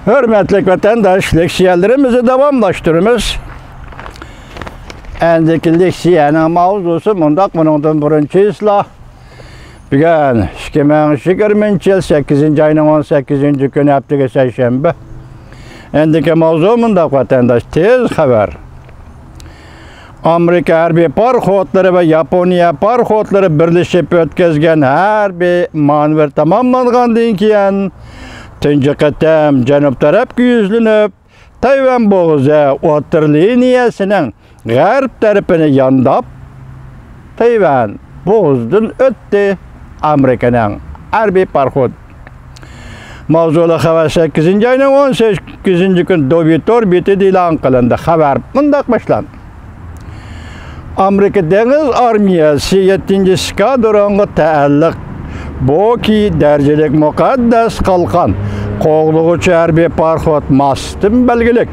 Hürmetli vatandaş, leksiyalarımızı devamlaştırırız. Endiki leksiyanın mavzusu mundaq bunundan birinci islah. Bugün 2020 yıl 8. ayının 18. günü haftaga seyşembe. Endiki mavzu mundaq vatandaş, tez haber. Amerika harbiy parxodlari ve Yaponiya parxodlari birleşip ötkazgan harbiy manevr tamamlangandan keyin tunji qatam janub tarafga yuzlanib, Tayvan bo'g'ozi o'tir liniyasining g'arb tarafini yondab, Tayvan bo'g'ozidan o'tdi Amerikaning harbiy parxod. Mavzuli xabar 8. ayning 18. kun Dovitor betida e'lon qilindi. Xabar bundoq boshlandi. Amerika Deniz Armiyasi 7. skadronga taalluq Boki darajalik muqaddas qalqan qo'g'lug'uchi harbiy parxod Mastin belgilik.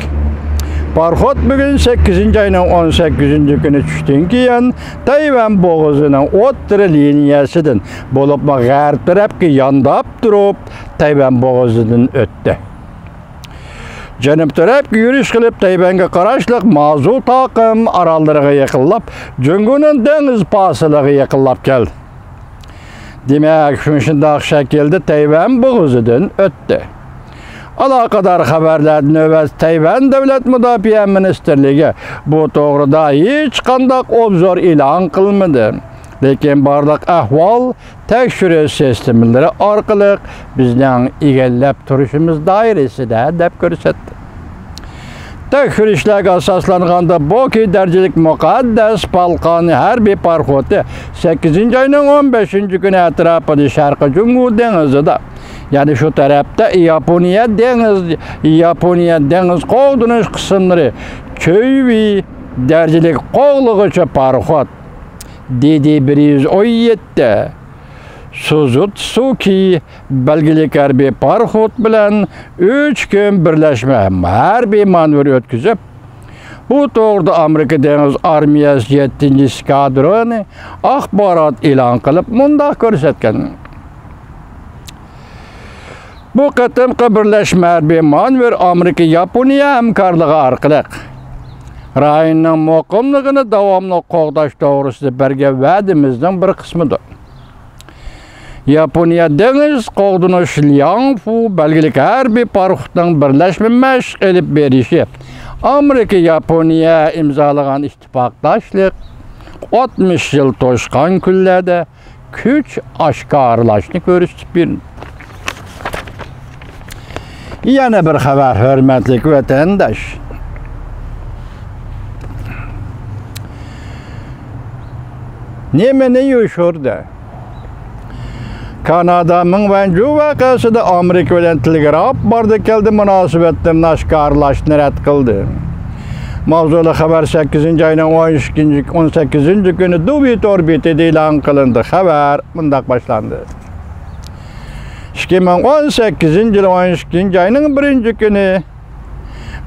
Parxod bugun 8. ayning 18. kuni tushdan keyin Tayvan bo'g'ozining o'tir liniyasidan bo'lib g'arb tarafga yondab turib, Tayvan bo'g'ozidan o'tdi. Janub tarafga yurish qilib, Tayvanga qarashliq mavzu taqim orollariga yaqinlab, Junguning dengiz pasiliga yaqinlab keldi. Demak, shundoq shaklda Tayvan bo'g'ozidan o'tdi. Aloqador xabarlardan navbat Tayvan davlat mudofaa ministrligi bu to'g'rida hech qanday obzor e'lon qilmadi. Lekin barliq ahvol tekshirish sistemlari orqali bizning egallab turishimiz doirasida deb ko'rsatdi. Tekshirishlarga asoslanganda Boki darajalik muqaddas qalqon harbiy parxodi 8. ayning 15. kuni atrofida Sharqiy Jungu dengizida, ya'ni shu tarafda Yaponiya dengiz qo'g'dinish qismlari Choyvi darajalik qo'g'lug'uchi parxod DD-117 Suzutsuki belgilik harbiy parxod bilan 3 kun birlashma harbiy manevr o'tkazib, bu to'g'rida Amerika Deniz Armiyasi 7. skadroni axborot e'lon qilib mundaq ko'rsatgan. Bu qatimqi birlashma harbiy manevr Amerika Yaponiya hamkorligi orqali rayonning muqimligini davomli qo'g'dash to'g'risida bergan va'damizning bir qismidir. Yaponiya dengiz qo'g'dinish Liangfu belgilik harbiy parxodning birlashma mashq elib berishi, Amerika Yaponiya imzolagan ittifoqdoshlik 60 yil to'shqan kunlarda kuch oshkorlashni ko'rsatib berdi. Yana bir xabar, hurmatli vatandosh. Nimani yo'shurdi? Kanada Mingvanju voqeasida Amerika bilan telegraf bordi keldi munosabatlarni oshkorlashni rad qildi. Mavzuli xabar 8. ayning 18. kuni Dovitor betida e'lon qilindi. Xabar bundoq boshlandi. 2018 yil 12. ayning 1. kuni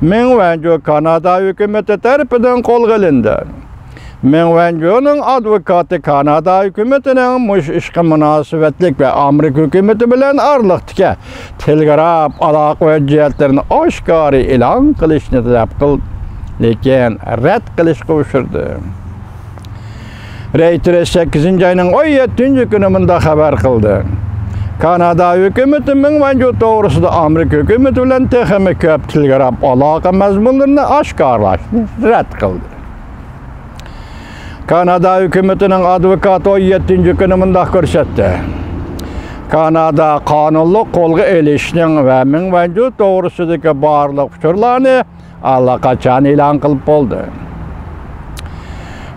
Mingvanju Kanada hukumati tarafidan qo'lga olindi. Mingvanjuning advokati Kanada hukumatining mush ishqa munosabatlik va Amerika hukumati bilan orliqdagi telegraf aloqa hujjatlarini oshkora e'lon qilishni talab qildi, lekin rad qilishga uchirdi. Reuters 8. ayning 17. kuni bunda xabar qildi. Kanada hukumati Mingvanju to'g'risida Amerika hukumati bilan texnik ko'p telegraf aloqa mazmunlarini oshkorlashni rad qildi. Kanada hukumatining advokati 17. kuni bunda ko'rsatdi. Kanada qonunli qo'lga olishning va Mingvanju to'g'risidagi barliq uchurlarni allaqachon e'lon qilib bo'ldi.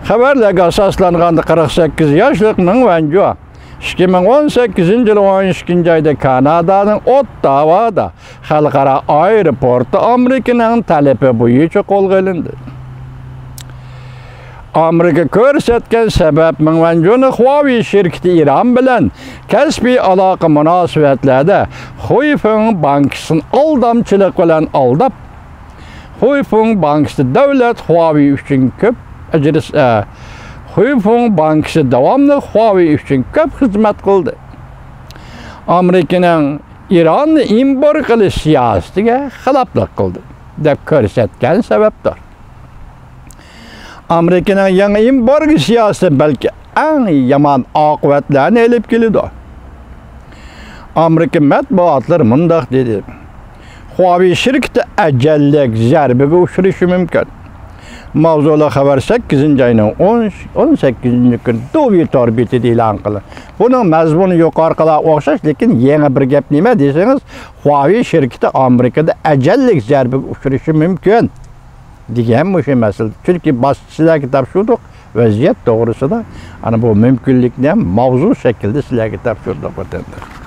Xabarlarga asoslanganda 48 yoshlik Mingvanju 2018 yil 12. ayda Kanadaning Ottavada xalqaro aeroporti Amerikaning talabi bo'yicha qo'lga olindi. Amerika ko'rsatgan sabab Mingvanjuning Huawei shirkati Iran bilan kasbiy aloqa munosabatlarida Huifeng bankasini aldamchilik bilan aldab, Huifeng bankasi davlat Huawei uchun ko'p Huifeng bankasi davomli Huawei uchun ko'p xizmat qildi. Amerikaning İran'ı import qilish siyosatiga xiloflik qildi deb ko'rsatgan sababdor. Amerikaning yangi import siyosati balki eng yomon oqibatlarni elib keladi. Amerika matbuotlari mundaq dedi. Huawei şirketi ajallik zarbaga uchrashi mumkin. Mavzular xabar 8 ayning 18 kun Twitter betida e'lon qildi. Buning mazmuni yuqoriqiga o'xshash, lekin yangi bir gap nima desangiz, Huawei şirketi Amerikada ajallik zarbaga uchrashi mumkin degan o'sha masala. Chunki sizlarga topshirdik, vaziyat to'g'risida ana bu mumkinlikni ham mavzu shaklda sizlarga topshirdik.